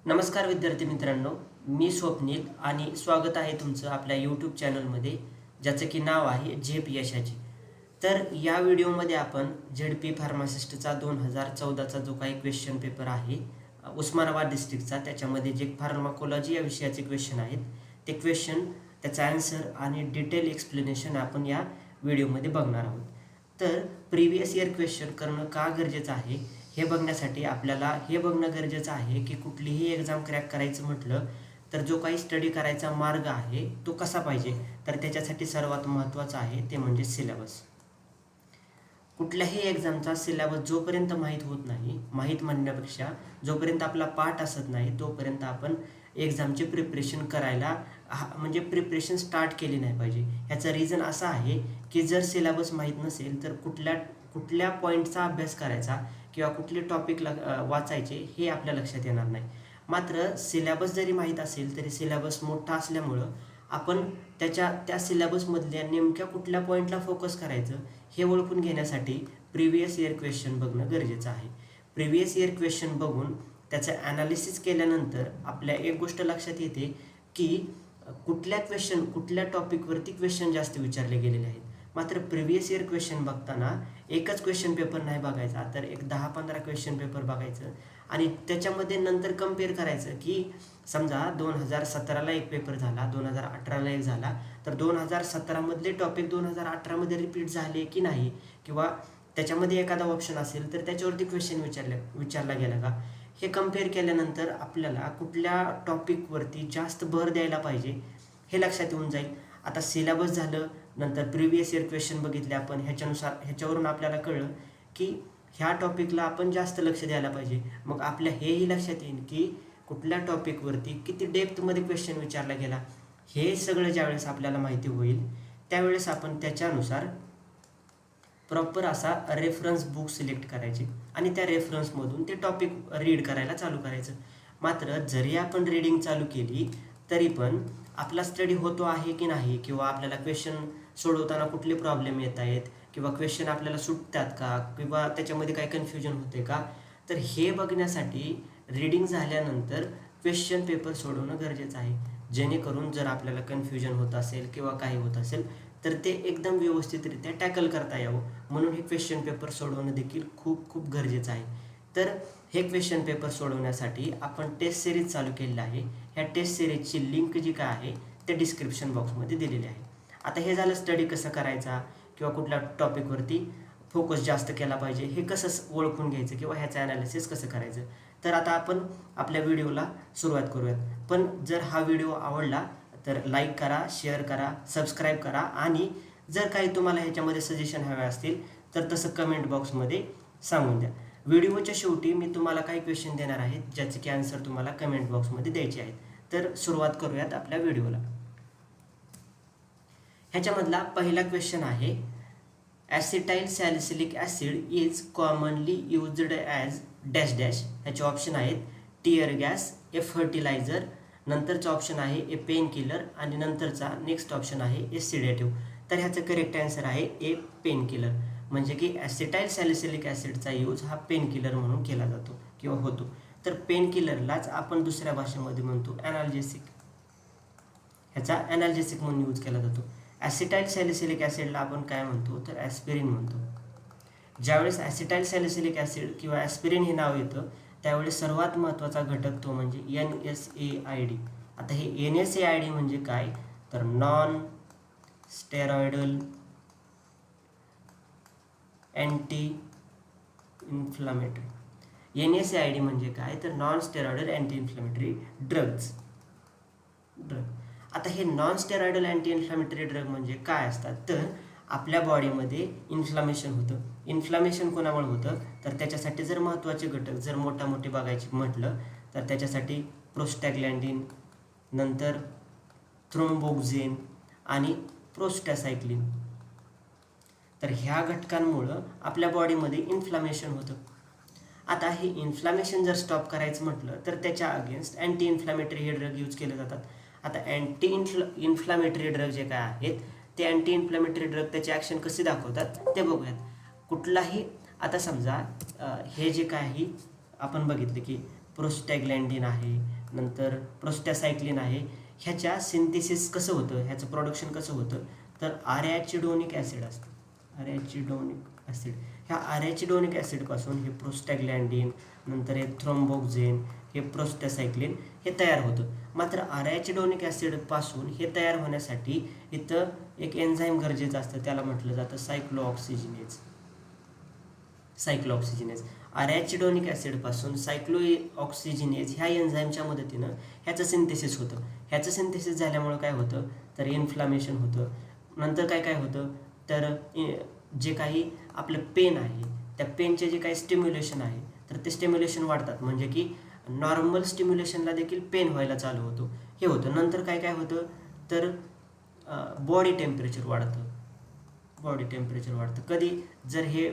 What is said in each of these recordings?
नमस्कार विद्यार्थी मित्रांनो, मी स्वप्नील आणि स्वागत आहे तुमचं आपल्या यूट्यूब चॅनलमध्ये, ज्याचं की नाव आहे झेप यशाची. तर या व्हिडिओमध्ये आपण झेड पी फार्मासिस्टचा 2014चा जो काही क्वेश्चन पेपर आहे उस्मानाबाद डिस्ट्रिक्टचा, त्याच्यामध्ये जे फार्माकोलॉजी या विषयाचे क्वेश्चन आहेत ते क्वेश्चन, त्याचा आन्सर आणि डिटेल एक्सप्लेनेशन आपण या व्हिडिओमध्ये बघणार आहोत. तर प्रिव्हियस इयर क्वेश्चन करणं का गरजेचं आहे हे बघण्यासाठी आपल्याला हे बघणं गरजेचं आहे की कुठलीही एक्झाम क्रॅक करायचं म्हटलं तर जो काही स्टडी करायचा मार्ग आहे तो कसा पाहिजे. तर त्याच्यासाठी सर्वात महत्त्वाचं आहे ते म्हणजे सिलेबस. कुठल्याही एक्झामचा सिलेबस जोपर्यंत माहीत होत नाही, माहीत म्हणण्यापेक्षा जोपर्यंत आपला पाठ असत नाही तोपर्यंत आपण एक्झामचे प्रिपरेशन करायला म्हणजे प्रिपरेशन स्टार्ट केली नाही पाहिजे. ह्याचं रिझन असं आहे की जर सिलेबस माहीत नसेल तर कुठल्या पॉईंटचा अभ्यास करायचा किंवा कुठले टॉपिक वाचायचे हे आपल्या लक्षात येणार नाही. मात्र सिलेबस जरी माहीत असेल तरी सिलेबस मोठा असल्यामुळं आपण त्या सिलेबसमधल्या नेमक्या कुठल्या पॉईंटला फोकस करायचं हे ओळखून घेण्यासाठी प्रिव्हियस इयर क्वेश्चन बघणं गरजेचं आहे. प्रिव्हियस इयर क्वेश्चन बघून त्याचं ॲनालिसिस केल्यानंतर आपल्या एक गोष्ट लक्षात येते की कुठल्या टॉपिकवरती क्वेश्चन जास्त विचारले गेलेले आहेत. मात्र प्रिव्हियस इयर क्वेश्चन बघताना एकच क्वेश्चन पेपर नाही बघायचा, तर एक 10-15 क्वेश्चन पेपर बघायचं आणि त्याच्यामध्ये नंतर कम्पेअर करायचं की समजा 2017ला एक पेपर झाला, 2018ला एक झाला, तर 2017मधले टॉपिक 2018मध्ये रिपीट झाले की नाही, किंवा त्याच्यामध्ये एखादा ऑप्शन असेल तर त्याच्यावरती क्वेश्चन विचारला गेला का, हे कम्पेअर केल्यानंतर आपल्याला कुठल्या टॉपिकवरती जास्त भर द्यायला पाहिजे हे लक्षात येऊन जाईल. आता सिलेबस झालं, नंतर प्रिव्हियस इयर क्वेश्चन बघितले आपण, ह्याच्यावरून आपल्याला कळलं की ह्या टॉपिकला आपण जास्त लक्ष द्यायला पाहिजे. मग आपल्या हेही लक्षात येईल की कुठल्या टॉपिकवरती किती डेप्थमध्ये क्वेश्चन विचारला गेला. हे सगळं ज्यावेळेस आपल्याला माहिती होईल त्यावेळेस आपण त्याच्यानुसार प्रॉपर असा रेफरन्स बुक सिलेक्ट करायचे आणि त्या रेफरन्समधून ते टॉपिक रीड करायला चालू करायचं. मात्र जरी आपण रीडिंग चालू केली तरी पण आपला स्टडी होतो आहे की नाही, किंवा आपल्याला क्वेश्चन सोडवताना कुठले प्रॉब्लेम येत आहेत, किंवा क्वेश्चन आपल्याला सुटतात का, किंवा त्याच्यामध्ये काही कन्फ्युजन होते का, तर हे बघण्यासाठी रीडिंग झाल्यानंतर क्वेश्चन पेपर सोडवणं गरजेचं आहे. जेणेकरून जर आपल्याला कन्फ्युजन होत असेल किंवा काही होत असेल तर ते एकदम व्यवस्थितरित्या टॅकल करता यावं, म्हणून हे क्वेश्चन पेपर सोडवणं देखील खूप खूप गरजेचं आहे. तर हे क्वेश्चन पेपर सोडवण्यासाठी आपण टेस्ट सिरीज चालू केलेलं आहे. ह्या टेस्ट सिरीजची लिंक जी काय आहे ते डिस्क्रिप्शन बॉक्समध्ये दिलेली आहे. आता हे झालं स्टडी कसं करायचा किंवा कुठल्या टॉपिकवरती फोकस जास्त केला पाहिजे हे कसं ओळखून घ्यायचं किंवा ह्याचं ॲनालिसिस कसं करायचं. तर आता आपण आपल्या व्हिडिओला सुरुवात करूयात. पण जर हा व्हिडिओ आवडला तर लाईक करा, शेअर करा, सबस्क्राईब करा आणि जर काही तुम्हाला ह्याच्यामध्ये सजेशन हवे असतील तर तसं कमेंट बॉक्समध्ये सांगून द्या. व्हिडिओच्या शेवटी मी तुम्हाला काही क्वेश्चन देणार आहे ज्याचे की आन्सर तुम्हाला कमेंट बॉक्समध्ये द्यायचे आहेत. तर सुरुवात करूयात आपल्या व्हिडिओला. ह्याच्यामधला पहिला क्वेश्चन आहे, acetyl salicylic acid is commonly used as dash dash. ह्याचे ऑप्शन आहेत टिअर गॅस, ए फर्टिलायझर, नंतरचा ऑप्शन आहे ए पेन किलर आणि नंतरचा नेक्स्ट ऑप्शन आहे ए सिडेटिव्ह. तर ह्याचं करेक्ट आन्सर आहे ए पेन किलर. म्हणजे की ॲसिटाइल सॅलिसिलिक ॲसिडचा यूज हा पेन किलर म्हणून केला जातो किंवा होतो. तर पेन किलरलाच आपण दुसऱ्या भाषेमध्ये म्हणतो ॲनाल्जेसिक. ह्याचा ॲनाल्जेसिक म्हणून यूज केला जातो. ॲसिटाइल सॅलिसिलिक ॲसिडला आपण काय म्हणतो तर ॲस्पिरिन म्हणतो. ज्यावेळेस ॲसिटाइल सॅलिसिलिक ॲसिड किंवा ॲस्पिरिन हे नाव येतं त्यावेळेस सर्वात महत्त्वाचा घटक तो म्हणजे NSAID. आता हे NSAID म्हणजे काय तर non steroidal anti inflammatory. NSAID म्हणजे काय तर non steroidal anti inflammatory drug. आता हे non steroidal anti inflammatory drug म्हणजे काय असतात तर आपल्या बॉडीमध्ये इन्फ्लामेशन होतं. इन्फ्लामेशन कोणामुळे होतं तर त्याच्यासाठी जर महत्त्वाचे घटक जर मोठे बघायचे म्हटलं तर त्याच्यासाठी प्रोस्टॅग्लॅन्डिन, नंतर थ्रोम्बोक्सिन आणि प्रोस्टॅसायक्लिन. तर ह्या घटकांमुळं आपल्या बॉडीमध्ये इन्फ्लामेशन होतं. आता हे इन्फ्लामेशन जर स्टॉप करायचं म्हटलं तर त्याच्या अगेन्स्ट अँटी इन्फ्लामेटरी हे ड्रग यूज केले जातात. आता अँटी इन्फ्लामेटरी ड्रग जे काय आहेत ते अँटी इन्फ्लामेटरी ड्रग त्याचे ॲक्शन कसे दाखवतात ते बघूयात. कुठलाही आता समजा हे जे काही आपण बघितलं की प्रोस्टॅग्लॅन्डिन आहे, नंतर प्रोस्टॅसायक्लिन आहे. ह्याच्या सिंथेसिस कसं होतं, ह्याचं प्रोडक्शन कसं होतं, तर ॲरेचिडोनिक ॲसिड असतं. ॲरेचिडोनिक ॲसिड, ह्या ॲरेचिडोनिक ॲसिडपासून हे प्रोस्टॅग्लॅन्डिन, नंतर हे थ्रोम्बोक्झिन, हे प्रोस्टॅसायक्लिन हे तयार होतं. मात्र ॲरेचिडोनिक ॲसिडपासून हे तयार होण्यासाठी इथं एक एन्झाईम गरजेचं असतं, त्याला म्हटलं जातं सायक्लोऑक्सिजिनेज. सायक्लोऑक्सिजिनेज, ॲरेचिडोनिक ॲसिडपासून सायक्लोऑक्सिजिनेज ह्या एन्झाईमच्या मदतीनं ह्याचं सिंथेसिस होतं. ह्याचं सिंथेसिस झाल्यामुळं काय होतं, तर इन्फ्लामेशन होतं. नंतर काय काय होतं, तर जे काही आपलं पेन आहे, त्या पेनचे जे काही स्टिम्युलेशन आहे, तर ते स्टिम्युलेशन वाढतात. म्हणजे की नॉर्मल स्टिम्युलेशनला देखील पेन व्हायला चालू होतो, हे होतं. नंतर काय काय होतं, तर बॉडी टेम्परेचर वाढतं. बॉडी टेम्परेचर वाढतं कधी, जर हे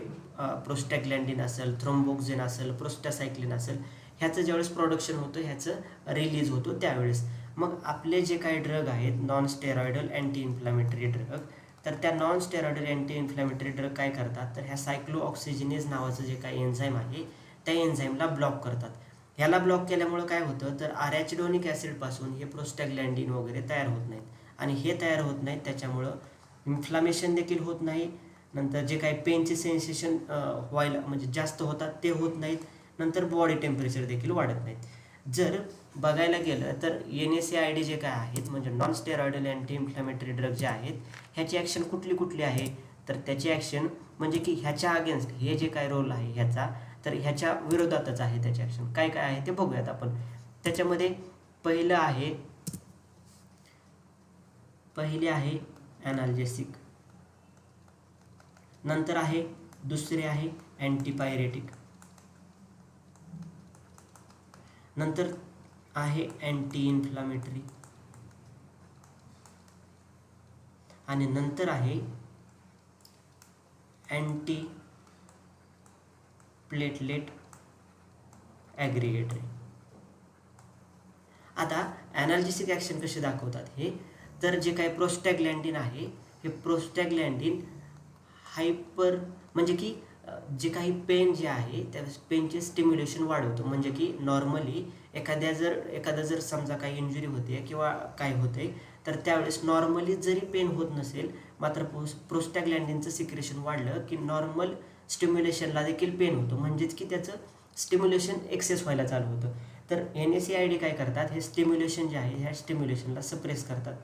प्रोस्टॅग्लॅन्डिन असेल, थ्रोम्बोक्झिन असेल, प्रोस्टॅसायक्लिन असेल, ह्याचं ज्यावेळेस प्रोडक्शन होतं, ह्याचं रिलीज होतो त्यावेळेस. मग आपले जे काही ड्रग आहेत non steroidal anti inflammatory drug, तर त्या non steroidal anti inflammatory drug काय करतात, तर ह्या सायक्लोऑक्सिजिनेज नावाचं जे काही एन्झाईम आहे त्या एन्झाईमला ब्लॉक करतात. ह्याला ब्लॉक केल्यामुळं काय होतं, तर ॲरेचिडोनिक ॲसिडपासून हे प्रोस्टॅग्लॅन्डिन वगैरे तयार होत नाहीत. आणि हे तयार होत नाहीत त्याच्यामुळं इन्फ्लामेशन देखील होत नाही. नंतर जे काही पेनचे सेन्सेशन व्हायला म्हणजे जास्त होतात ते होत नाहीत. नंतर बॉडी टेम्परेचर देखील वाढत नाहीत. जर बघायला गेलं तर NSAID जे काय आहेत, म्हणजे non steroidal anti inflammatory drug जे आहेत, ह्याची ॲक्शन कुठली कुठली आहे, तर त्याची ॲक्शन म्हणजे की ह्याच्या अगेन्स्ट हे जे काय रोल आहे ह्याचा, तर ह्याच्या विरोधातच आहे त्याची ॲक्शन. काय काय आहे ते बघूयात आपण. त्याच्यामध्ये पहिली आहे ॲनाल्जेसिक, नंतर आहे दुसरे आहे अँटीपायरेटिक, नंतर आहे अँटी इन्फ्लामेटरी, आणि नंतर आहे अँटी प्लेटलेट ॲग्रिगेटरी. आता ॲनाल्जेसिक ॲक्शन कसे दाखवतात हे, तर जे काही प्रोस्टॅग्लॅन्डिन आहे, हे प्रोस्टॅग्लॅन्डिन हायपर म्हणजे की जे काही पेन जे आहे त्या पेनचे स्टिम्युलेशन वाढवतो. म्हणजे की नॉर्मली एखादा जर समजा काही इंजुरी होते किंवा काय होते, तर त्यावेळेस नॉर्मली जरी पेन होत नसेल, मात्र प्रोस्टॅग्लॅन्डिनचं सिक्रेशन वाढलं की नॉर्मल स्टिम्युलेशनला देखील पेन होतं. म्हणजेच की त्याचं स्टिम्युलेशन एक्सेस व्हायला चालू होतं. तर NSAID काय करतात, हे स्टिम्युलेशन जे आहे ह्या स्टिम्युलेशनला सप्रेस करतात,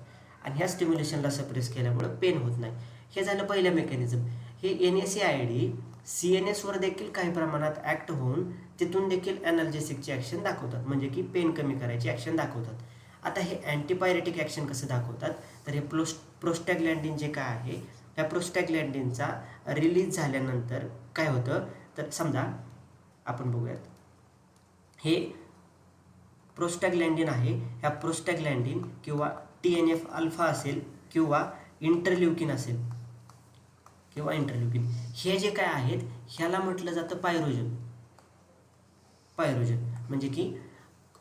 आणि ह्या स्टिम्युलेशनला सप्रेस केल्यामुळं पेन होत नाही. हे झालं पहिलं मेकॅनिझम. हे NSAID CNS वर देखील काही प्रमाणात ॲक्ट होऊन तिथून देखील ॲनाल्जेसिकची ॲक्शन दाखवतात, म्हणजे की पेन कमी करायची ॲक्शन दाखवतात. आता हे अँटीपायरेटिक ॲक्शन कसं दाखवतात, तर हे प्रोस्टॅग्लॅन्डिन जे काय आहे, ह्या प्रोस्टॅग्लॅन्डिनचा रिलीज झाल्यानंतर काय होतं, तर समजा आपण बघूयात, हे प्रोस्टॅग्लॅन्डिन आहे, ह्या प्रोस्टॅग्लॅन्डिन किंवा TNF अल्फा असेल किंवा इंटरल्युकिन असेल किंवा इंटरल्युकिन, हे जे काय आहेत ह्याला म्हटलं जातं पायरोजन. म्हणजे की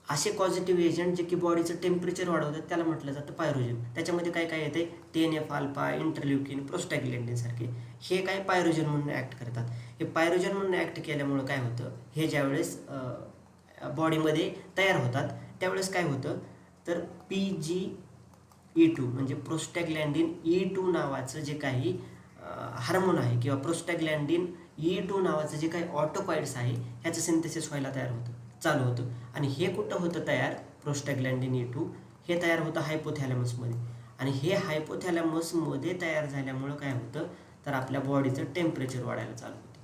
असे पॉझिटिव्ह एजंट जे की बॉडीचं टेम्परेचर वाढवतात त्याला म्हटलं जातं पायरोजन. त्याच्यामध्ये काय काय येते, TNF अल्फा, इंटरल्युकिन, प्रोस्टॅग्लॅन्डिन सारखे हे काय पायरोजन म्हणून ॲक्ट करतात. हे पायरोजन म्हणून ॲक्ट केल्यामुळं काय होतं, हे ज्यावेळेस बॉडीमध्ये तयार होतात त्यावेळेस काय होतं, तर PGE2 म्हणजे प्रोस्टॅग्लॅन्डिन E2 नावाचं जे काही हार्मोन आहे किंवा प्रोस्टॅग्लॅन्डिन E2 नावाचं जे काही ऑटोपाइड्स आहे ह्याचं सिंथेसिस व्हायला चालू होतं. आणि हे कुठं होतं तयार, प्रोस्टॅग्लॅन्डिन E2 हे तयार होतं हायपोथॅलॅमसमध्ये. आणि हे हायपोथॅलॅमसमध्ये तयार झाल्यामुळं काय होतं, तर आपल्या बॉडीचं टेम्परेचर वाढायला चालू होतं.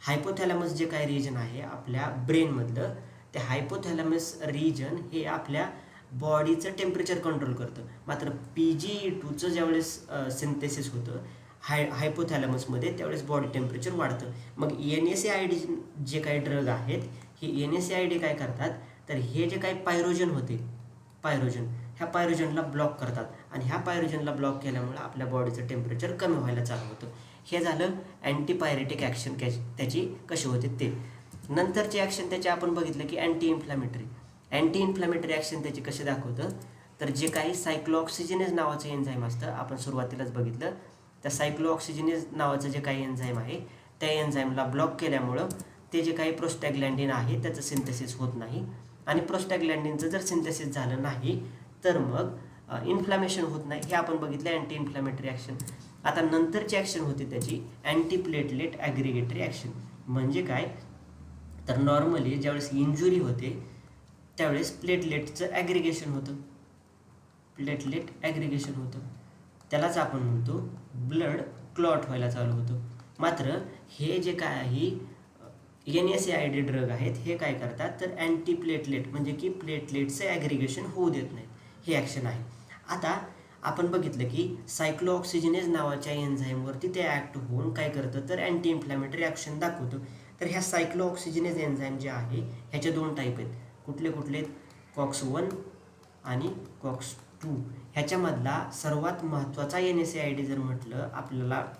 हायपोथॅलॅमस जे काही रिजन आहे आपल्या ब्रेनमधलं, ते हायपोथॅलॅमस रिजन हे आपल्या बॉडीचं टेम्परेचर कंट्रोल करतं. मात्र PGE2चं ज्यावेळेस सिंथेसिस होतं हायपोथॅलॅमसमध्ये, त्यावेळेस बॉडी टेम्परेचर वाढतं. मग NSAID जे काही ड्रग आहेत, हे NSAID काय करतात, तर हे जे काही पायरोजन ह्या पायरोजनला ब्लॉक करतात, आणि ह्या पायरोजनला ब्लॉक केल्यामुळे आपल्या बॉडीचं टेम्परेचर कमी व्हायला चालू होतं. हे झालं अँटीपायरेटिक ॲक्शन त्याची कशी होते ते. नंतरची ॲक्शन त्याची आपण बघितलं की अँटी इन्फ्लॅमेटरी ॲक्शन त्याची कशी दाखवतं, तर जे काही सायक्लोऑक्सिजिनेज नावाचं एन्झाईम असतं, आपण सुरुवातीलाच बघितलं, त्या सायक्लोऑक्सिजिनेज नावाचं जे काही एन्झाईम आहे त्या एन्झाईमला ब्लॉक केल्यामुळं ते जे काही प्रोस्टॅग्लॅन्डिन आहे त्याचं सिंथेसिस होत नाही, आणि प्रोस्टॅग्लॅन्डिनचं जर सिंथेसिस झालं नाही तर मग इन्फ्लामेशन होत नाही. हे आपण बघितलं अँटी इन्फ्लामेटरी ॲक्शन. आता नंतरची ॲक्शन होती त्याची अँटी प्लेटलेट ॲग्रिगेटरी ॲक्शन. म्हणजे काय तर नॉर्मली ज्यावेळेस इंजुरी होते त्यावेळेस प्लेटलेटचं ॲग्रिगेशन होतं, प्लेटलेट ॲग्रिगेशन होतं, त्यालाच आपण म्हणतो ब्लड क्लॉट व्हायला चालू होतं. मात्र हे जे काय आहे NSAID ड्रग आहेत हे काय करतात तर अँटी प्लेटलेट म्हणजे की प्लेटलेटचं ॲग्रिगेशन होऊ देत नाहीत, हे ॲक्शन आहे. आता आपण बघितलं की सायक्लोऑक्सिजिनेज नावाच्या एन्झाईमवरती ते ॲक्ट होऊन काय करतं तर अँटी इन्फ्लॅमेटरी ॲक्शन दाखवतं. तर ह्या सायक्लोऑक्सिजिनेज एन्झाईम जे आहे ह्याचे 2 टाईप आहेत. कुठले कुठले? COX-1 आणि COX-2. ह्याच्यामधला सर्वात महत्त्वाचा NSAID जर म्हटलं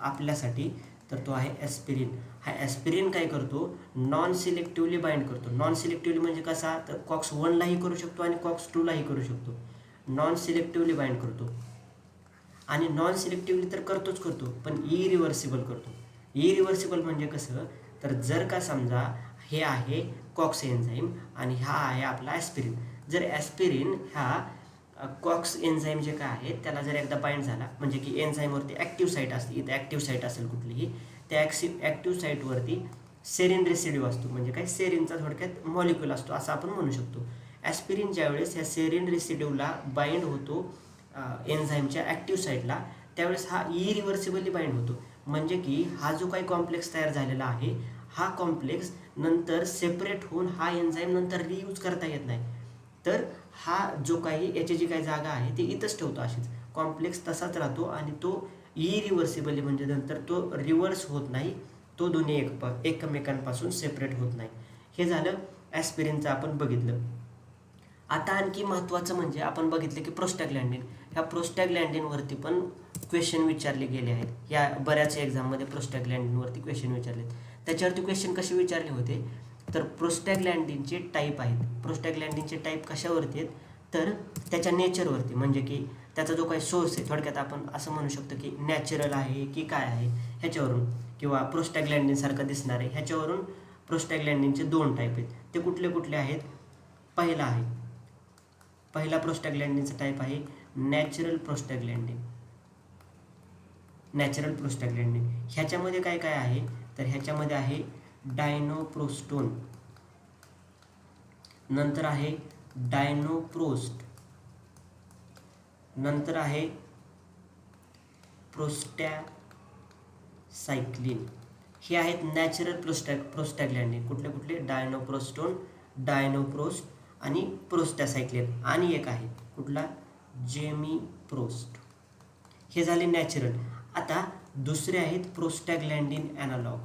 आपल्यासाठी तर तो आहे ॲस्पिरिन. हा ॲस्पिरिन काय करतो नॉन सिलेक्टिव्हली बाइंड करतो. नॉन सिलेक्टिव्हली म्हणजे कसा तर COX-1लाही करू शकतो आणि COX-2लाही करू शकतो. नॉन सिलेक्टिव्हली बाइंड करतो, आणि नॉन सिलेक्टिव्हली तर करतो पण इरिव्हर्सिबल करतो. इरिव्हर्सिबल म्हणजे कसं तर जर का समजा हे आहे कॉक्स एन्झाईम आणि हा आहे आपला ॲस्पिरिन. जर ॲस्पिरिन ह्या कॉक्स एन्झाईम जे काय आहे त्याला जर एकदा बाइंड झाला म्हणजे की एन्झाईमवरती ॲक्टिव्ह साईट असते, इथे ॲक्टिव्ह साईट असेल कुठलीही, त्या ॲक्टिव्ह साईटवरती सेरिन रेसिड्यू असतो. म्हणजे काय सेरिनचा थोडक्यात मॉलिक्यूल असतो असं आपण म्हणू शकतो. ॲस्पिरिन ज्यावेळेस ह्या सेरिन रेसिड्यूला बाइंड होतो एन्झाईमच्या ॲक्टिव्ह साईटला त्यावेळेस हा इरिव्हर्सिबली बाइंड होतो. म्हणजे की हा जो काही कॉम्प्लेक्स तयार झालेला आहे हा कॉम्प्लेक्स नंतर सेपरेट होऊन हा एन्झाईम नंतर रियूज करता येत नाही. तर हा जो काही याची जी काही जागा आहे ती इथंच ठेवतो, अशीच कॉम्प्लेक्स तसाच राहतो आणि तो इरिव्हर्सिबली म्हणजे नंतर तो रिव्हर्स होत नाही, तो दोन्ही एकमेकांपासून सेपरेट होत नाही. हे झालं ॲस्पिरिनचं आपण बघितलं. आता आणखी महत्त्वाचं म्हणजे आपण बघितलं की प्रोस्टॅग्लॅन्डिन. ह्या प्रोस्टॅग्लॅन्डिनवरती पण क्वेश्चन विचारले गेले आहेत. या बऱ्याच एक्झाममध्ये प्रोस्टॅग्लॅन्डिनवरती क्वेश्चन विचारलेत. त्याच्यावरती क्वेश्चन कसे विचारले होते तर प्रोस्टॅग्लॅन्डिनचे टाईप आहेत. प्रोस्टॅग्लॅन्डिनचे टाईप कशावरती आहेत तर त्याच्या नेचरवरती, म्हणजे की त्याचा जो काही सोर्स आहे थोडक्यात आपण असं म्हणू शकतो की नॅचरल आहे की काय आहे ह्याच्यावरून, किंवा प्रोस्टॅग्लॅन्डिनसारखं दिसणार आहे ह्याच्यावरून प्रोस्टॅग्लॅन्डिनचे 2 टाईप आहेत. ते कुठले कुठले आहेत? पहिला प्रोस्टॅग्लॅन्डिनचा टाईप आहे नॅचरल प्रोस्टॅग्लॅन्डिन. नॅचरल प्रोस्टॅग्लॅन्डिन ह्याच्यामध्ये काय काय आहे तर ह्याच्यामध्ये आहे डायनोप्रोस्टोन, नंतर आहे डायनोप्रोस्ट, नंतर आहे प्रोस्टॅसायक्लिन. हे आहेत नॅचरल प्रोस्टॅग्लॅन्डिन. कुठले कुठले? डायनोप्रोस्टोन, डायनोप्रोस्ट आणि प्रोस्टॅसायक्लिन. आणि एक आहे कुठला? जेमिप्रोस्ट. हे झाले नॅचरल. आता दुसरे आहेत प्रोस्टॅग्लॅन्डिन ॲनालॉग.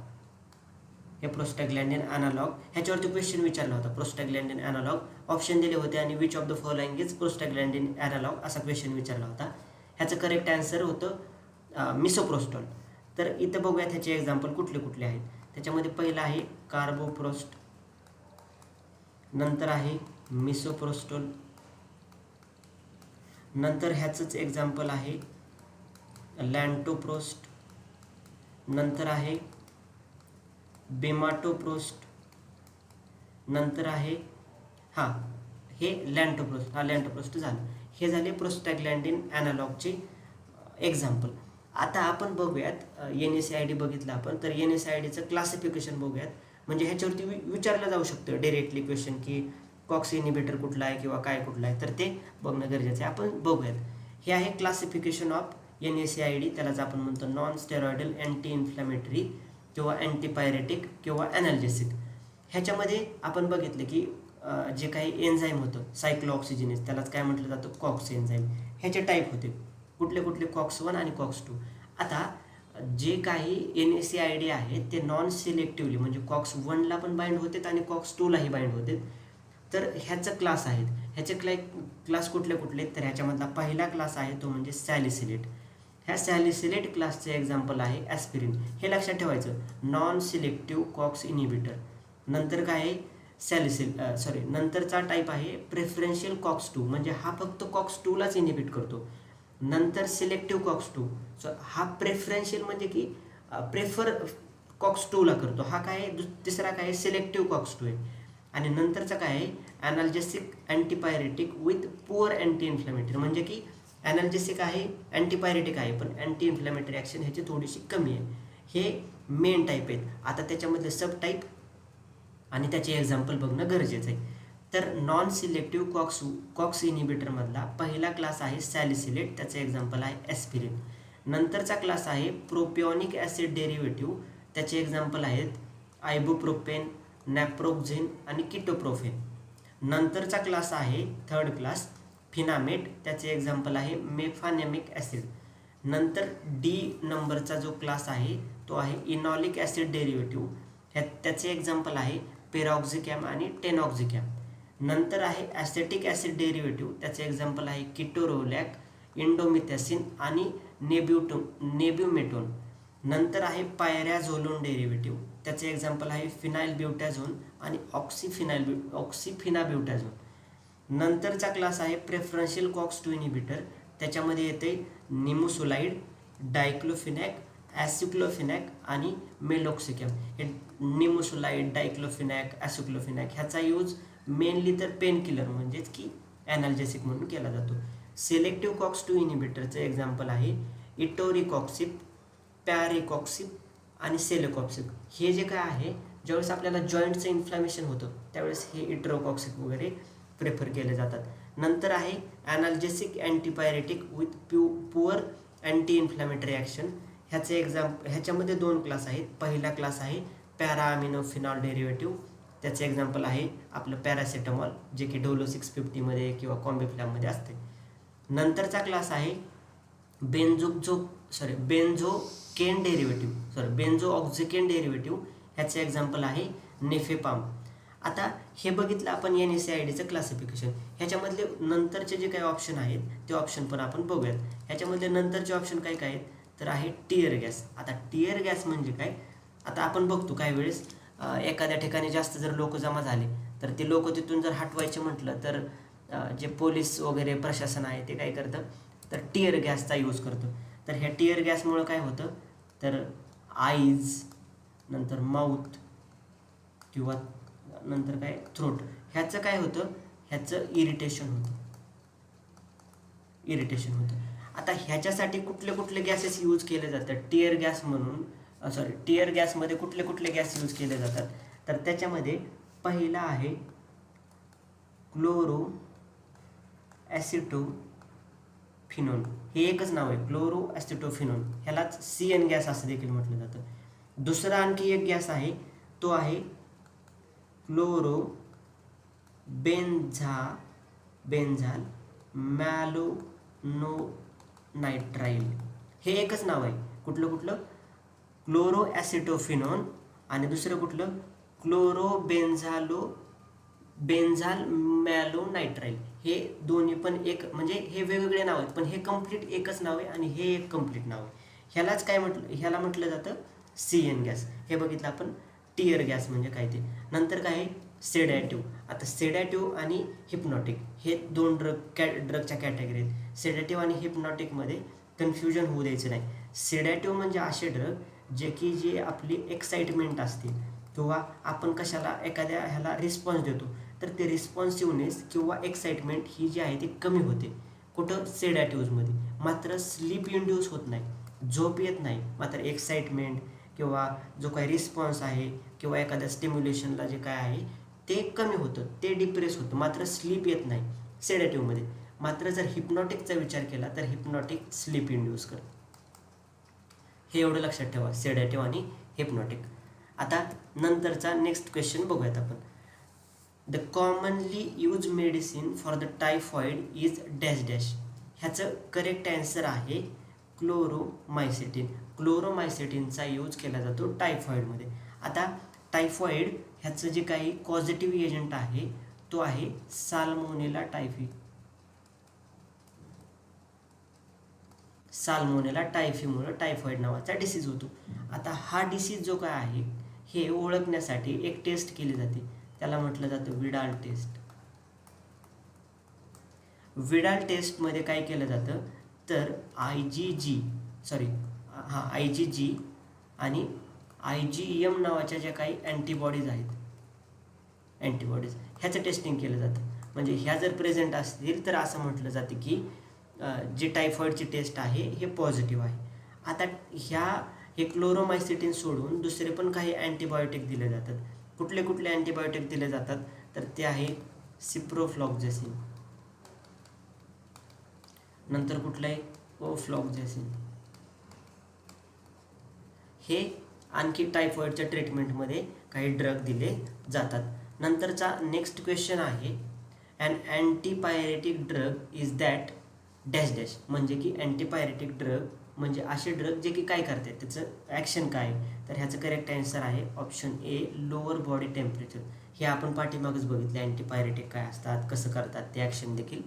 हे प्रोस्टॅग्लॅन्डिन ॲनालॉग ह्याच्यावरती क्वेश्चन विचारला होता. प्रोस्टॅग्लॅन्डिन ॲनालॉग ऑप्शन दिले होते आणि which of the following is prostaglandin analogue असा क्वेश्चन विचारला होता. ह्याचं करेक्ट आन्सर होतं मिसोप्रोस्टॉल. तर इथं बघूयात ह्याचे एक्झाम्पल कुठले कुठले आहेत. त्याच्यामध्ये पहिलं आहे कार्बोप्रोस्ट, नंतर आहे मिसोप्रोस्टोल, नंतर ह्याचंच एक्झाम्पल आहे लॅन्टोप्रोस्ट, नंतर आहे बेमाटोप्रोस्ट, नंतर आहे हे लॅन्टोप्रोस्ट. लॅन्टोप्रोस्ट झालं. हे झाले प्रोस्टॅग्लॅन्डिन ॲनालॉगचे एक्झाम्पल. आता आपण बघूयात NSAID बघितलं आपण, तर NSAIDचं क्लासिफिकेशन बघूयात. म्हणजे ह्याच्यावरती विचारलं जाऊ शकतं डायरेक्टली क्वेश्चन की कॉक्स इनिबिटर कुठला आहे किंवा काय कुठला आहे, तर ते बघणं गरजेचं आहे. आपण बघूयात. हे आहे क्लासिफिकेशन ऑफ NSAID. त्यालाच आपण म्हणतो नॉन स्टेरॉइडल अँटी इन्फ्लॅमेटरी किंवा अँटीपायरेटिक किंवा ॲनाल्जेसिक. ह्याच्यामध्ये आपण बघितलं की जे काही एन्झाईम होतं सायक्लोऑक्सिजिनेज त्यालाच काय म्हटलं जातं कॉक्स एन्झाईम. ह्याचे टाईप होते कुठले कुठले? COX-1 आणि COX-2. आता जे काही NSAID आहेत ते नॉन सिलेक्टिव्हली म्हणजे COX-1ला पण बाइंड होतात आणि COX-2लाही बाइंड होतात. तर ह्याचं क्लास आहेत. ह्याचे क्लास कुठले कुठले? तर ह्याच्यामधला पहिला क्लास आहे तो म्हणजे सॅलिसिलेट. ह्या सॅलिसिलेट क्लासचे एक्झाम्पल आहे ॲस्पिरिन. हे लक्षात ठेवायचं, नॉन सिलेक्टिव्ह कॉक्स इनिबिटर. नंतर काय आहे नंतरचा टाईप आहे प्रेफरन्शियल COX-2 म्हणजे हा फक्त COX-2लाच इनिबिट करतो. नंतर सिलेक्टिव्ह COX-2. हा प्रेफरन्शियल म्हणजे की COX-2 ला करतो. हा काय आहे, तिसरा काय आहे, सिलेक्टिव्ह COX-2 आहे. आणि नंतरचा काय आहे, analgesic antipyretic with poor anti inflammatory, म्हणजे की ॲनाल्जेसिक आहे, अँटीपायरेटिक आहे, पण अँटी इन्फ्लेमेटरी ॲक्शन ह्याची थोडीशी कमी आहे. हे मेन टाईप आहेत. आता त्याच्यामधले सब टाईप आणि त्याचे एक्झाम्पल बघणं गरजेचं आहे. तर नॉन सिलेक्टिव्ह कॉक्स इनिबिटरमधला पहिला क्लास आहे सॅलिसिलेट, त्याचं एक्झाम्पल आहे ॲस्पिरिन. नंतरचा क्लास आहे प्रोपिओनिक ॲसिड डेरिव्हेटिव्ह, त्याचे एक्झाम्पल आहेत आयबुप्रोपेन, नॅप्रोक्झिन आणि किटोप्रोफेन. नंतरचा क्लास आहे थर्ड क्लास फिनामेट, त्याचे एक्झाम्पल आहे मेफानेमिक ॲसिड. नंतर डी नंबरचा जो क्लास आहे तो आहे इनॉलिक ॲसिड डेरिव्हेटिव्ह, त्याचे एक्झाम्पल आहे पेरॉक्झिकॅम आणि टेनॉक्झिकॅम. नंतर आहे ॲसेटिक ॲसिड डेरिव्हेटिव्ह, त्याचे एक्झाम्पल आहे किटोरोलॅक, इंडोमिथॅसिन आणि नेब्युमेटोन. नंतर आहे पायरॅझोलोन डेरिव्हेटिव्ह, त्याचे एक्झाम्पल आहे फिनाइल ब्युटॅझोन आणि ऑक्सिफिनाब्युटॅझोन. नंतरचा क्लास आहे प्रेफरन्शियल COX-2 इनिबिटर, त्याच्यामध्ये येते निमुसुलाइड, डायक्लोफिनॅक, ॲसिक्लोफिनॅक आणि मेलोक्सिकॅम. हे निमुसुलाइड, डायक्लोफिनॅक, ॲसिक्लोफिनॅक ह्याचा यूज मेनली तर पेन किलर म्हणजेच की ॲनाल्जेसिक म्हणून केला जातो. सिलेक्टिव्ह COX-2 इनिबिटरचं एक्झाम्पल आहे इटोरिकॉक्सिप, पॅरिकॉक्सिप आणि सेलेकॉक्सिप. हे जे काय आहे, ज्यावेळेस आपल्याला जॉईंटचं इन्फ्लॅमेशन होतं त्यावेळेस हे इटरोकॉक्सिप वगैरे प्रेफर केले जातात. नंतर आहे analgesic antipyretic with poor anti inflammatory action, ह्याच्यामध्ये दोन क्लास आहेत. पहिला क्लास आहे पॅराअमिनोफिनॉल डेरिव्हेटिव्ह, त्याचे एक्झाम्पल आहे आपलं पॅरासिटामॉल, जे की डोलो 650मध्ये किंवा कॉम्बिफ्लॅममध्ये असते. नंतरचा क्लास आहे बेन्झोऑक्झिकेन डेरिव्हेटिव्ह, ह्याचे एक्झाम्पल आहे नेफेपाम. आता हे बघितलं आपण NSAIDचं क्लासिफिकेशन. ह्याच्यामधले नंतरचे जे काही ऑप्शन आहेत ते ऑप्शन पण आपण बघूयात. ह्याच्यामधले नंतरचे ऑप्शन काय काय आहेत, तर आहे टिअर गॅस. आता टिअर गॅस म्हणजे काय, आता आपण बघतो काही वेळेस एखाद्या ठिकाणी जास्त जर लोक जमा झाले तर ते लोक तिथून जर हटवायचे म्हटलं तर जे पोलीस वगैरे प्रशासन आहे ते काय करतं, तर टिअर गॅसचा यूज करतो. तर ह्या टिअर गॅसमुळं काय होतं, तर आईज, नंतर माउथ किंवा नंतर काय थ्रोट, ह्याचं काय होतं, ह्याचं इरिटेशन होतं. आता ह्याच्यासाठी कुठले कुठले गॅसेस यूज केले जातात टिअर गॅस म्हणून, टिअर गॅसमध्ये कुठले कुठले गॅस यूज केले जातात, तर त्याच्यामध्ये पहिला आहे क्लोरो ॲसिटोफिनोन. हे एकच नाव आहे क्लोरो ॲसिटोफिनोन, ह्यालाच CN गॅस असं देखील म्हटलं जातं. दुसरा आणखी एक गॅस आहे तो आहे क्लोरो बेन्झाल मॅलोनायट्राइल. हे एकच नाव आहे, कुठलं क्लोरो ॲसिटोफिनोन आणि दुसरं कुठलं क्लोरो बेन्झाल मॅलोनायट्राइल. हे दोन्ही पण एक, म्हणजे हे वेगवेगळे नाव आहेत पण हे कंप्लीट एकच नाव आहे आणि हे एक कंप्लीट नाव आहे. ह्याला म्हटलं जातं CN गॅस. हे बघितलं आपण टिअर गॅस म्हणजे काय ते. नंतर काय आहे सेडॅटिव्ह. आता सेडॅटिव्ह आणि हिप्नॉटिक हे दोन ड्रगच्या कॅटेगरी आहेत. सेडॅटिव्ह आणि हिप्नॉटिकमध्ये कन्फ्युजन होऊ द्यायचं नाही. सेडॅटिव्ह म्हणजे असे ड्रग जे आपली एक्साइटमेंट असते किंवा आपण कशाला एखाद्या ह्याला रिस्पॉन्स देतो तर ते रिस्पॉन्सिव्हनेस किंवा एक्साइटमेंट ही जी आहे ती कमी होते कुठं, सेडॅटिव्हमध्ये. मात्र स्लीप इंड्यूस होत नाही, झोप येत नाही, मात्र एक्साइटमेंट किंवा जो काही रिस्पॉन्स आहे किंवा एखाद्या स्टिम्युलेशनला जे काय आहे ते कमी होतं, ते डिप्रेस होतं, मात्र स्लीप येत नाही सेडॅटिव्हमध्ये. मात्र जर हिप्नॉटिकचा विचार केला तर हिप्नॉटिक स्लीप इंड्यूस करतं. हे एवढं लक्षात ठेवा, सेडॅटिव्ह आणि हिप्नॉटिक. आता नंतरचा नेक्स्ट क्वेश्चन बघूयात आपण. The commonly use medicine for the typhoid is dash dash. ह्याचं करेक्ट आन्सर आहे क्लोरोमायसिटिन. क्लोरोमायसिटिनचा यूज केला जातो टायफॉइडमध्ये. आता टायफॉइड ह्याचं जे काही पॉझिटिव्ह एजंट आहे तो आहे साल्मोनेला टायफी. साल्मोनेला टायफीमुळे टायफॉइड नावाचा डिसीज होतो. आता हा डिसीज जो काय आहे हे ओळखण्यासाठी एक टेस्ट केली जाते, त्याला म्हटलं जातं विडाल टेस्ट. विडाल टेस्टमध्ये काय केलं जातं तर IgG आणि IgM नावाच्या ज्या काही अँटीबॉडीज आहेत, अँटीबॉडीज ह्याचं टेस्टिंग केलं जातं. म्हणजे ह्या जर प्रेझेंट असतील तर असं म्हटलं जातं की जे टायफॉईडची टेस्ट आहे हे पॉझिटिव्ह आहे. आता हे क्लोरोमायसिटिन सोडून दुसरे पण काही अँटीबायोटिक दिले जातात. कुठले कुठले अँटीबायोटिक दिले जातात तर ते आहे सिप्रोफ्लॉक्झेसिन, नंतर कुठलं आहे ओफ्लॉक्झेसिन. हे आणखी टायफॉईडच्या ट्रीटमेंटमध्ये काही ड्रग दिले जातात. नंतरचा नेक्स्ट क्वेश्चन आहे and antipyretic drug is that dash dash. म्हणजे की अँटीपायरेटिक ड्रग म्हणजे असे ड्रग जे की काय करतात, त्याचं ॲक्शन काय. तर ह्याचं करेक्ट आन्सर आहे option a lower body temperature. हे आपण पाठीमागच बघितले अँटीपायरेटिक काय असतात, कसं करतात, ते ॲक्शन देखील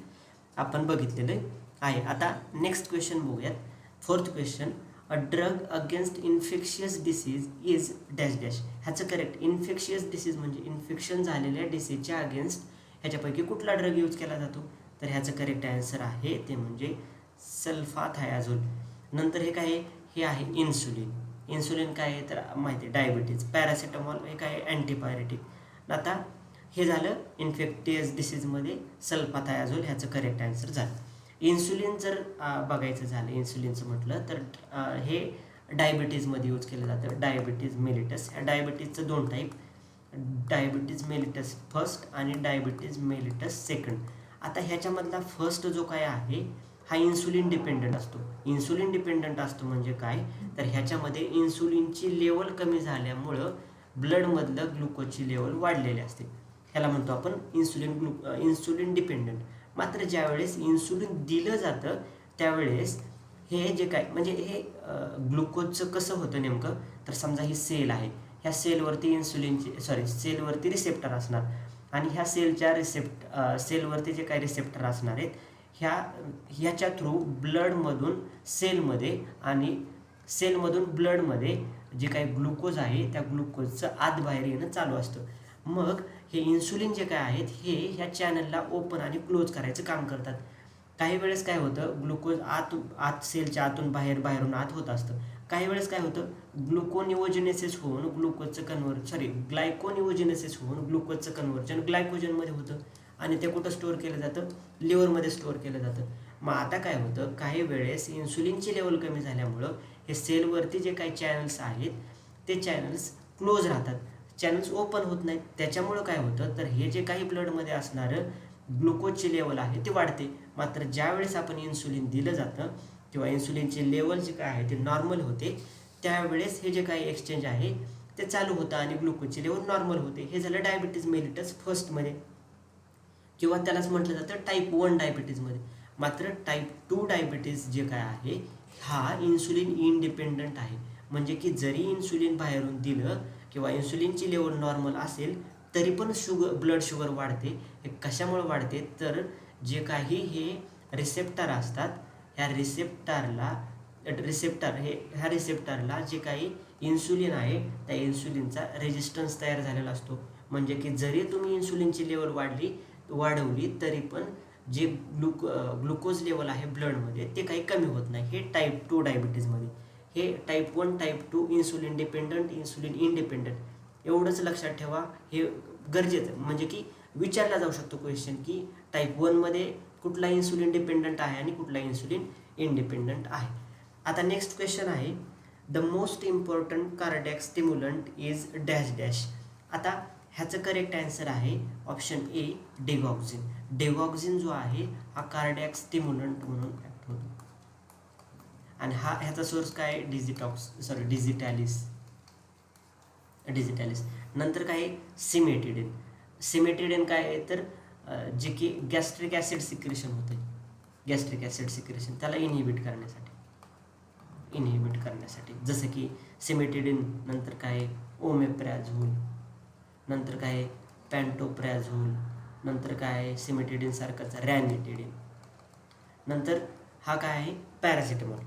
आपण बघितलेलं आहे. आता नेक्स्ट क्वेश्चन बघूयात. Fourth question a drug against infectious disease is dash dash. ह्याचं करेक्ट इन्फेक्शियस डिसीज म्हणजे इन्फेक्शन झालेल्या डिसीजच्या अगेन्स्ट ह्याच्यापैकी कुठला ड्रग यूज केला जातो. तर ह्याचं करेक्ट आन्सर आहे ते म्हणजे सल्फाथायाझोल. नंतर हे काय हे आहे इन्सुलिन. इन्सुलिन काय आहे तर माहिती आहे डायबिटीज. पॅरासिटामॉल हे काय अँटीपायरेटिक. आता हे झालं इन्फेक्टियस डिसीजमध्ये सल्फाथायाझोल ह्याचं करेक्ट आन्सर झालं. इन्सुलिन जर बघायचं झालं इन्सुलिनचं म्हटलं तर हे डायबिटीजमध्ये यूज केलं जातं. Diabetes mellitus. ह्या डायबिटीजचं दोन टाईप, डायबिटीज मेलिटस फर्स्ट आणि डायबिटीज मेलिटस सेकंड. आता ह्याच्यामधला फर्स्ट जो काय आहे हा इन्सुलिन डिपेंडंट असतो. इन्सुलिन डिपेंडंट असतो म्हणजे काय तर ह्याच्यामध्ये इन्सुलिनची लेवल कमी झाल्यामुळं ब्लडमधलं ग्लुकोजची लेवल वाढलेली असते. ह्याला म्हणतो आपण इन्सुलिन डिपेंडंट. मात्र ज्यावेळेस इन्सुलिन दिलं जातं त्यावेळेस हे जे काय म्हणजे हे ग्लुकोजचं कसं होतं नेमकं तर समजा ही सेल आहे, ह्या सेलवरती सेलवरती रिसेप्टर असणार आणि ह्या सेलवरती जे काही रिसेप्टर असणार आहेत ह्याच्या थ्रू ब्लडमधून सेलमध्ये आणि सेलमधून ब्लडमध्ये जे काही ग्लुकोज आहे त्या ग्लुकोजचं आत बाहेर येणं चालू असतं. मग हे इन्सुलिन जे काय आहेत हे ह्या चॅनलला ओपन आणि क्लोज करायचं काम करतात. काही वेळेस काय होतं ग्लुकोज आत सेलच्या आतून बाहेरून आत होत असतं. काही वेळेस काय होतं ग्लायकोनिओजेनेसिस होऊन ग्लुकोजचं कन्व्हर्जन ग्लायकोजनमध्ये होतं आणि ते कुठं स्टोअर केलं जातं लिव्हरमध्ये स्टोअर केलं जातं. मग आता काय होतं काही वेळेस इन्सुलिनची लेवल कमी झाल्यामुळं हे सेलवरती जे काही चॅनल्स आहेत ते चॅनल्स क्लोज राहतात, चॅनल्स ओपन होत नाहीत. त्याच्यामुळं काय होतं तर हे जे काही ब्लडमध्ये असणारं ग्लुकोजची लेवल आहे ती वाढते. मात्र ज्यावेळेस आपण इन्सुलिन दिलं जातं किंवा इन्सुलिनची लेवल जे काय आहे ते नॉर्मल होते त्यावेळेस हे जे काही एक्सचेंज आहे ते चालू होतं आणि ग्लुकोजची लेवल नॉर्मल होते. हे झालं डायबिटीज मेलिटस फर्स्टमध्ये किंवा त्यालाच म्हटलं जातं टाईप 1 डायबिटीजमध्ये. मात्र टाईप 2 डायबिटीज जे काय आहे हा इन्सुलिन इंडिपेंडंट आहे. म्हणजे की जरी इन्सुलिन बाहेरून दिलं किंवा इन्सुलिनची लेवल नॉर्मल असेल तरी पण ब्लड शुगर वाढते. हे कशामुळे वाढते तर जे काही हे रिसेप्टर असतात ह्या रिसेप्टरला जे काही इन्सुलिन आहे त्या इन्सुलिनचा रेजिस्टन्स तयार झालेला असतो. म्हणजे की जरी तुम्ही इन्सुलिनची लेवल वाढवली तरी पण जे ग्लुकोज लेवल आहे ब्लडमध्ये ते काही कमी होत नाही. हे टाईप 2 डायबिटीजमध्ये. हे type 1 type 2 insulin dependent insulin independent एवढंच लक्षात ठेवा. हे गरजेचं म्हणजे की विचारला जाऊ शकतो क्वेश्चन की टाईप 1मध्ये कुठला इन्सुलिन डिपेंडंट आहे आणि कुठला इन्सुलिन इंडिपेंडंट आहे. आता नेक्स्ट क्वेश्चन आहे the most important cardiac stimulant is dash dash. आता ह्याचं करेक्ट आन्सर आहे ऑप्शन ए डेगॉक्झिन. डेगॉक्झिन जो आहे हा कार्डियक स्टिम्युलंट म्हणून ॲक्ट होतो आणि ह्याचा सोर्स काय डिजिटॅलिस. नंतर काय सिमेटिडिन. सिमेटिडिन काय आहे तर जे की गॅस्ट्रिक ॲसिड सिक्रेशन होतं, गॅस्ट्रिक ॲसिड सिक्रेशन त्याला इनहिबिट करण्यासाठी जसं की सिमेटिडिन. नंतर काय ओमेप्रॅझोल, नंतर काय पॅन्टोप्रॅझोल, नंतर काय सिमेटिडिन सारखाच रॅनिटिडिन. नंतर हा काय आहे पॅरासिटामॉल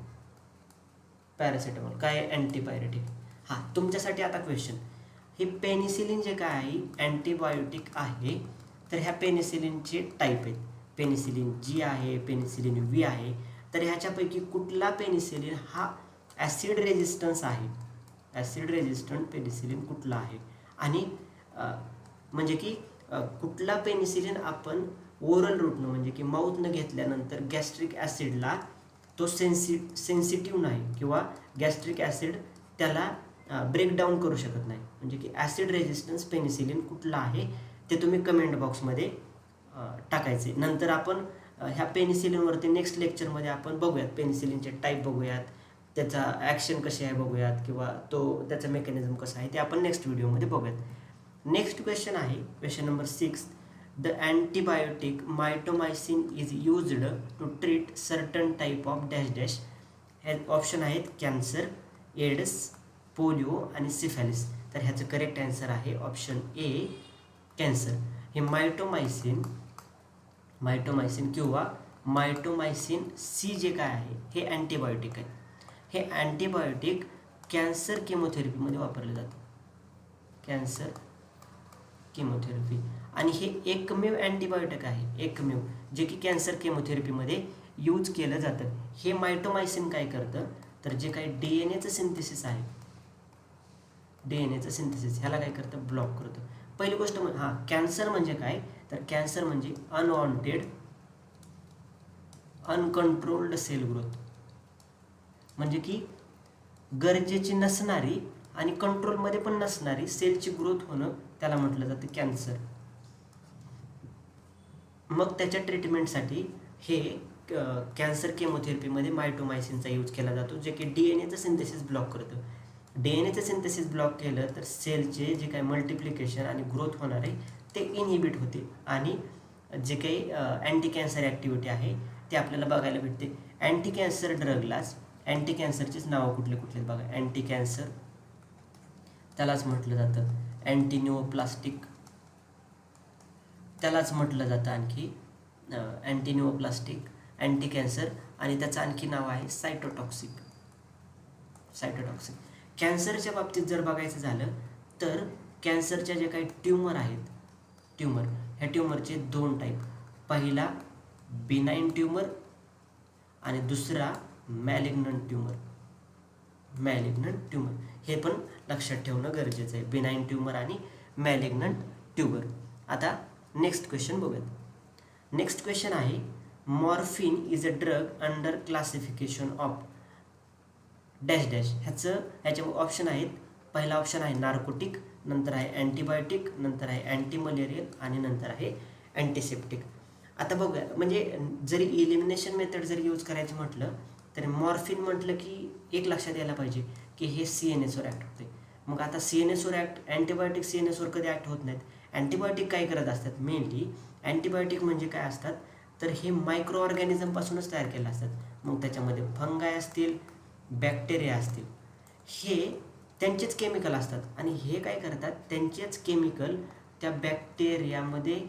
काय अँटीपायरेटिक. तुमच्यासाठी आता क्वेश्चन हे पेनिसिलिन जे काय आहे अँटीबायोटिक आहे तर ह्या पेनिसिलिनचे टाईप आहेत. पेनिसिलिन जी आहे पेनिसिलिन व्ही आहे. तर ह्याच्यापैकी कुठला पेनिसिलिन हा ॲसिड रेजिस्टन्स आहे ॲसिड रेजिस्टंट पेनिसिलिन कुठला आहे. आणि म्हणजे की कुठला पेनिसिलिन आपण ओरल रूटनं म्हणजे की माऊथनं घेतल्यानंतर गॅस्ट्रिक ॲसिडला तो सेन्सिटिव्ह नाही किंवा गॅस्ट्रिक ॲसिड त्याला ब्रेकडाऊन करू शकत नाही. म्हणजे की ॲसिड रेजिस्टन्स पेनिसिलिन कुठला आहे ते तुम्ही कमेंट बॉक्समध्ये टाकायचे. नंतर आपण ह्या पेनिसिलिनवरती नेक्स्ट लेक्चरमध्ये आपण बघूयात, पेनिसिलिनचे टाईप बघूयात, त्याचा ॲक्शन कसे आहे बघूयात, किंवा त्याचा मेकॅनिझम कसा आहे ते आपण नेक्स्ट व्हिडिओमध्ये बघूयात. नेक्स्ट क्वेश्चन आहे question number 6. The antibiotic mitomycin is used to treat certain type of dash dash. हे ऑप्शन आहेत कॅन्सर, एड्स, पोलिओ आणि सिफॅलिस. तर ह्याचं करेक्ट आन्सर आहे ऑप्शन ए, कॅन्सर. हे मायटोमायसिन किंवा मायटोमायसिन सी जे काय आहे हे अँटीबायोटिक आहे. हे अँटीबायोटिक कॅन्सर केमोथेरपीमध्ये वापरलं जातं, कॅन्सर केमोथेरपी. आणि हे एकमेव अँटीबायोटिक आहे, एकमेव, जे की कॅन्सर केमोथेरपीमध्ये यूज केलं जातं. हे मायटोमायसिन काय करतं तर जे काही DNA सिंथेसिस आहे, DNA सिंथेसिस ह्याला काय करतं, ब्लॉक करतं. पहिली गोष्ट कॅन्सर म्हणजे काय तर कॅन्सर म्हणजे अनवॉन्टेड अनकंट्रोल्ड सेल ग्रोथ. म्हणजे की गरजेची नसणारी आणि कंट्रोलमध्ये पण नसणारी सेलची ग्रोथ होणं त्याला म्हटलं जातं कॅन्सर. मग त्याच्या ट्रीटमेंटसाठी हे कॅन्सर केमोथेरपीमध्ये मायटोमायसिनचा यूज केला जातो, जे की DNA सिंथेसिस ब्लॉक करतं. DNA सिंथेसिस ब्लॉक केलं तर सेलचे जे काही मल्टिप्लिकेशन आणि ग्रोथ होणार आहे ते इनहिबिट होते आणि जे काही अँटी कॅन्सर ॲक्टिव्हिटी आहे ते आपल्याला बघायला भेटते. अँटी कॅन्सर ड्रगलाच अँटी कॅन्सरचीच नावं कुठले कुठले बघा. अँटी कॅन्सर त्यालाच म्हटलं जातं अँटीन्यूओप्लास्टिक, त्यालाच म्हटलं जातं आणखी अँटीन्यूओप्लास्टिक, अँटी कॅन्सर, आणि त्याचं आणखी नाव आहे सायटोटॉक्सिक. कॅन्सरच्या बाबतीत जर बघायचं झालं तर कॅन्सरच्या जे काही ट्यूमर आहेत, ह्या ट्यूमरचे 2 टाईप. पहिला बिनाईन ट्यूमर आणि दुसरा मॅलिग्नंट ट्यूमर. हे पण लक्षात ठेवणं गरजेचं आहे, बिनाईन ट्यूमर आणि मॅलिग्नंट ट्यूमर. आता नेक्स्ट क्वेश्चन बघूयात. नेक्स्ट क्वेश्चन आहे morphine is a drug under classification of dash dash. ह्याचे ऑप्शन आहेत. पहिला ऑप्शन आहे नार्कोटिक, नंतर आहे अँटीबायोटिक, नंतर आहे अँटी मलेरियल आणि नंतर आहे अँटीसेप्टिक. आता बघूया, म्हणजे जरी इलिमिनेशन मेथड जर यूज करायचं म्हटलं तर मॉर्फिन म्हटलं की एक लक्षात यायला पाहिजे की हे CNSवर ॲक्ट होते. मग आता CNSवर ॲक्ट, अँटीबायोटिक CNSवर कधी ॲक्ट होत नाहीत. अँटीबायोटिक काय करत असतात, मेनली अँटीबायोटिक म्हणजे काय असतात तर हे मायक्रो ऑर्गॅनिझमपासूनच तयार केलं असतात. मग त्याच्यामध्ये फंगाय असतील, बॅक्टेरिया असतील, हे त्यांचेच केमिकल असतात आणि हे काय करतात, त्यांचेच केमिकल त्या बॅक्टेरियामध्ये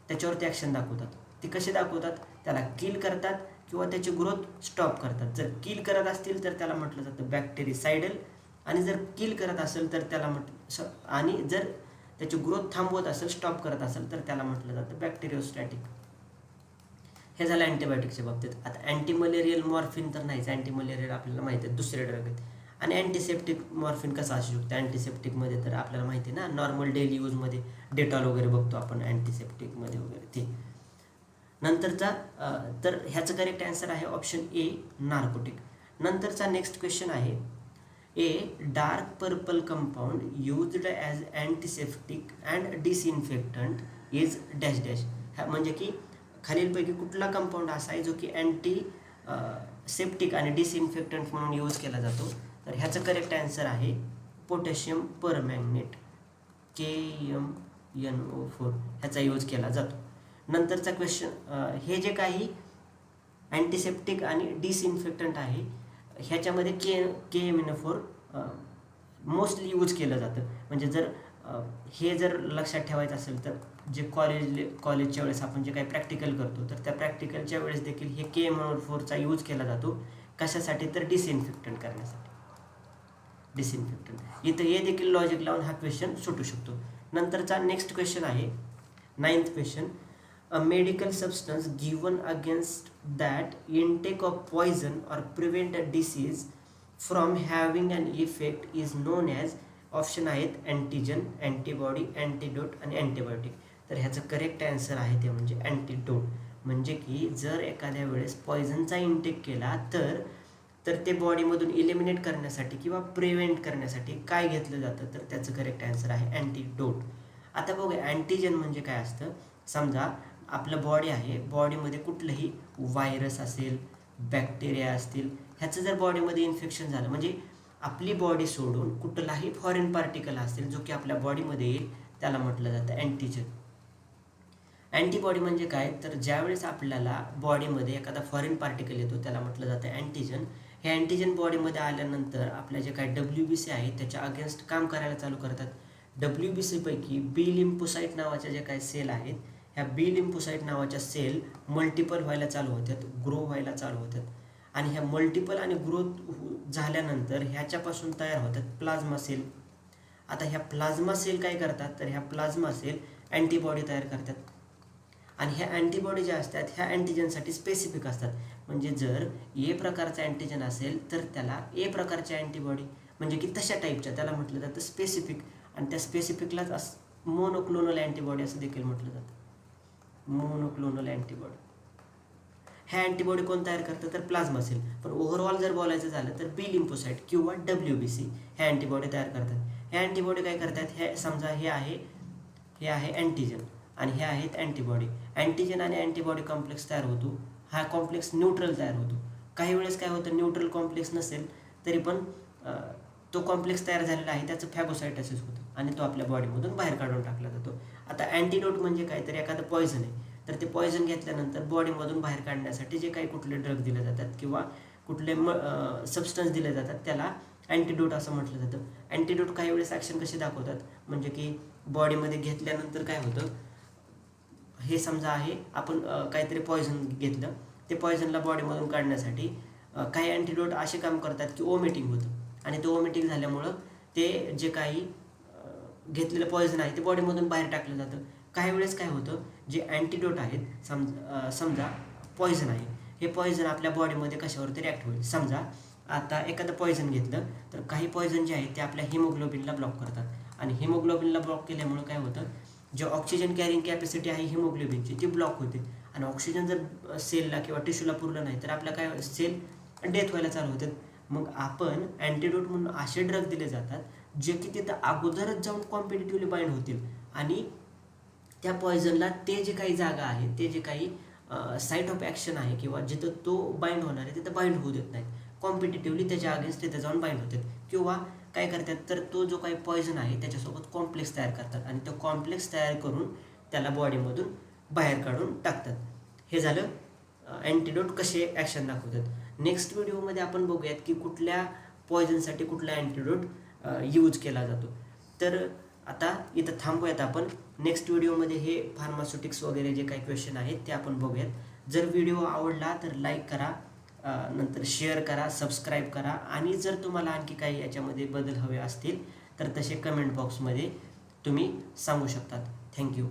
त्याच्यावरती ॲक्शन दाखवतात. ते कसे दाखवतात, त्याला किल करतात किंवा त्याची ग्रोथ स्टॉप करतात. जर किल करत असतील तर त्याला म्हटलं जातं बॅक्टेरिसाइडल, आणि जर किल करत असेल तर त्याला आणि जर त्याची ग्रोथ थांबवत असेल, स्टॉप करत असेल तर त्याला म्हटलं जातं बॅक्टेरियोस्टॅटिक. हे झालं अँटीबायोटिकच्या बाबतीत. आता अँटी मलेरियल मॉर्फिन तर नाहीच, अँटी मलेरियल आपल्याला माहिती आहे दुसरे ड्रग आहेत. आणि अँटीसेप्टिक मॉर्फिन कसं असू शकतं, अँटीसेप्टिकमध्ये तर आपल्याला माहिती आहे ना, नॉर्मल डेली यूजमध्ये डेटॉल वगैरे बघतो आपण अँटीसेप्टिकमध्ये वगैरे ते. नंतरचा तर ह्याचं करेक्ट आन्सर आहे ऑप्शन ए, नार्कोटिक. नंतरचा नेक्स्ट क्वेश्चन आहे a dark purple compound used as antiseptic and disinfectant is dash dash. म्हणजे की खालीलपैकी कुठला कंपाऊंड असा आहे जो की अँटी सेप्टिक आणि डिसइन्फेक्टंट म्हणून यूज केला जातो. तर ह्याचं करेक्ट आन्सर आहे पोटॅशियम परमॅंगनेट, KMnO4 ह्याचा यूज केला जातो. नंतरचा क्वेश्चन, हे जे काही अँटीसेप्टिक आणि डिसइन्फेक्टंट आहे ह्याच्यामध्ये KMnO4 मोस्टली यूज केलं जातं. म्हणजे जर हे जर लक्षात ठेवायचं असेल तर जे कॉलेजच्या वेळेस आपण जे काही प्रॅक्टिकल करतो तर त्या प्रॅक्टिकलच्या वेळेस देखील हे KMnO4चा यूज केला जातो. कशासाठी तर डिसइन्फेक्टंट करण्यासाठी. इथं हे देखील लॉजिक लावून हा क्वेश्चन सुटू शकतो. नंतरचा नेक्स्ट क्वेश्चन आहे 9th question. A medical substance given against that intake of poison or prevent a disease from having an effect is known as option आहेत अँटीजन, अँटीबॉडी, अँटीडोट आणि अँटीबायोटिक. तर ह्याचं करेक्ट आन्सर आहे ते म्हणजे antidote. म्हणजे की जर एखाद्या वेळेस पॉयझनचा इंटेक केला तर तर ते बॉडीमधून इलिमिनेट करण्यासाठी किंवा प्रिव्हेंट करण्यासाठी काय घेतलं जातं, तर त्याचं करेक्ट आन्सर आहे अँटीडोट. आता बघूया अँटीजन म्हणजे काय असतं. समजा आपलं बॉडी आहे, बॉडीमध्ये कुठलंही व्हायरस असेल, बॅक्टेरिया असतील, ह्याचं जर बॉडीमध्ये इन्फेक्शन झालं म्हणजे आपली बॉडी सोडून कुठलाही फॉरेन पार्टिकल असेल जो की आपल्या बॉडीमध्ये येईल त्याला म्हटलं जातं अँटीजन. अँटीबॉडी म्हणजे काय, तर ज्यावेळेस आपल्याला बॉडीमध्ये एखादा फॉरेन पार्टिकल येतो त्याला म्हटलं जातं अँटीजन. हे अँटीजन बॉडीमध्ये आल्यानंतर आपल्या जे काही WBC आहेत त्याच्या अगेन्स्ट काम करायला चालू करतात. WBC पैकी बी लिम्फोसाईट नावाच्या ज्या काही सेल आहेत, ह्या बी लिम्फोसाईट नावाच्या सेल मल्टिपल व्हायला चालू होतात, ग्रो व्हायला चालू होतात. आणि ह्या मल्टिपल आणि ग्रोथ झाल्यानंतर ह्याच्यापासून तयार होतात प्लाझ्मा सेल. आता ह्या प्लाझ्मा सेल काय करतात, तर ह्या प्लाझ्मा सेल अँटीबॉडी तयार करतात. आणि ह्या अँटीबॉडी ज्या असतात ह्या अँटीजनसाठी स्पेसिफिक असतात. म्हणजे जर ए प्रकारचा अँटीजन असेल तर त्याला ए प्रकारच्या अँटीबॉडी म्हणजे की तशा टाईपच्या त्याला म्हटलं जातं स्पेसिफिक. आणि त्या स्पेसिफिकलाच मोनोक्लोनल अँटीबॉडी असं देखील म्हटलं जातं, मोनोक्लोनल अँटीबॉडी. ह्या अँटीबॉडी कोण तयार करतं, तर प्लाझ्मा सेल. पण ओव्हरऑल जर बोलायचं झालं तर बी लिम्फोसाईट किंवा WBC ह्या अँटीबॉडी तयार करतात. ह्या अँटीबॉडी काय करतात, हे समजा हे आहे अँटीजन आणि हे आहेत अँटीबॉडी. अँटीजन आणि अँटीबॉडी कॉम्प्लेक्स तयार होतो. हा कॉम्प्लेक्स न्यूट्रल तयार होतो. काही वेळेस काय होतं, न्यूट्रल कॉम्प्लेक्स नसेल तरी पण तो कॉम्प्लेक्स तयार झालेला आहे त्याचं फॅगोसायटोसिस होतं आणि तो आपल्या बॉडीमधून बाहेर काढून टाकला जातो. आता अँटीडोट म्हणजे काय, तर एखादं पॉयझन आहे तर ते पॉयझन घेतल्यानंतर बॉडीमधून बाहेर काढण्यासाठी जे काही कुठले ड्रग दिले जातात किंवा कुठले सबस्टन्स दिले जातात त्याला अँटीडोट असं म्हटलं जातं. अँटीडोट काही वेळेस ॲक्शन कशी दाखवतात, म्हणजे की बॉडीमध्ये घेतल्यानंतर काय होतं, हे समजा आहे आपण काहीतरी पॉयझन घेतलं, ते पॉयझनला बॉडीमधून काढण्यासाठी काही अँटीडोट असे काम करतात की ओमिटिंग होतं आणि ते ओमिटिंग झाल्यामुळं ते जे काही घेतलेलं पॉयझन आहे ते बॉडीमधून बाहेर टाकलं जातं. काही वेळेस काय होतं, जे अँटीडोट आहेत समजा पॉयझन आहे, हे पॉयझन आपल्या बॉडीमध्ये कशावर तरी ॲक्ट होईल. समजा आता एखादं पॉयझन घेतलं तर काही पॉयझन जे आहेत ते आपल्या हिमोग्लोबिनला ब्लॉक करतात आणि हिमोग्लोबिनला ब्लॉक केल्यामुळं काय होतं, जे ऑक्सिजन कॅरिंग कॅपॅसिटी आहे हिमोग्लोबिनची ती ब्लॉक होते आणि ऑक्सिजन जर सेलला किंवा टिश्यूला पुरलं नाही तर आपल्या काय सेल डेथ व्हायला चालू होतात. मग आपण अँटीडोट म्हणून असे ड्रग दिले जातात जे की तिथं अगोदरच जाऊन कॉम्पिटिटिव्हली बाइंड होतील आणि त्या पॉयझनला ते जे काही जागा आहे, ते जे काही साईट ऑफ ॲक्शन आहे किंवा जिथं तो बाइंड होणार आहे तिथं बाइंड होऊ देत नाहीत. कॉम्पिटिटिव्हली त्याच्या अगेन्स्ट तिथं जाऊन बाइंड होतात किंवा काय करतात, तर तो जो काही पॉयझन आहे त्याच्यासोबत कॉम्प्लेक्स तयार करतात आणि तो कॉम्प्लेक्स तयार करून त्याला बॉडीमधून बाहेर काढून टाकतात. हे झालं अँटीडोट कसे ॲक्शन दाखवतात. नेक्स्ट व्हिडिओमध्ये आपण बघूयात की कुठल्या पॉयझनसाठी कुठला अँटीडोट यूज केला जातो. तर आता इथं थांबूयात आपण. नेक्स्ट व्हिडिओमध्ये हे फार्मास्युटिक्स वगैरे जे काही क्वेश्चन आहेत ते आपण बघूयात. जर व्हिडिओ आवडला तर लाईक करा, नंतर शेअर करा, सबस्क्राईब करा आणि जर तुम्हाला आणखी काही याच्यामध्ये बदल हवे असतील तर तसे कमेंट बॉक्समध्ये तुम्ही सांगू शकतात. थँक्यू.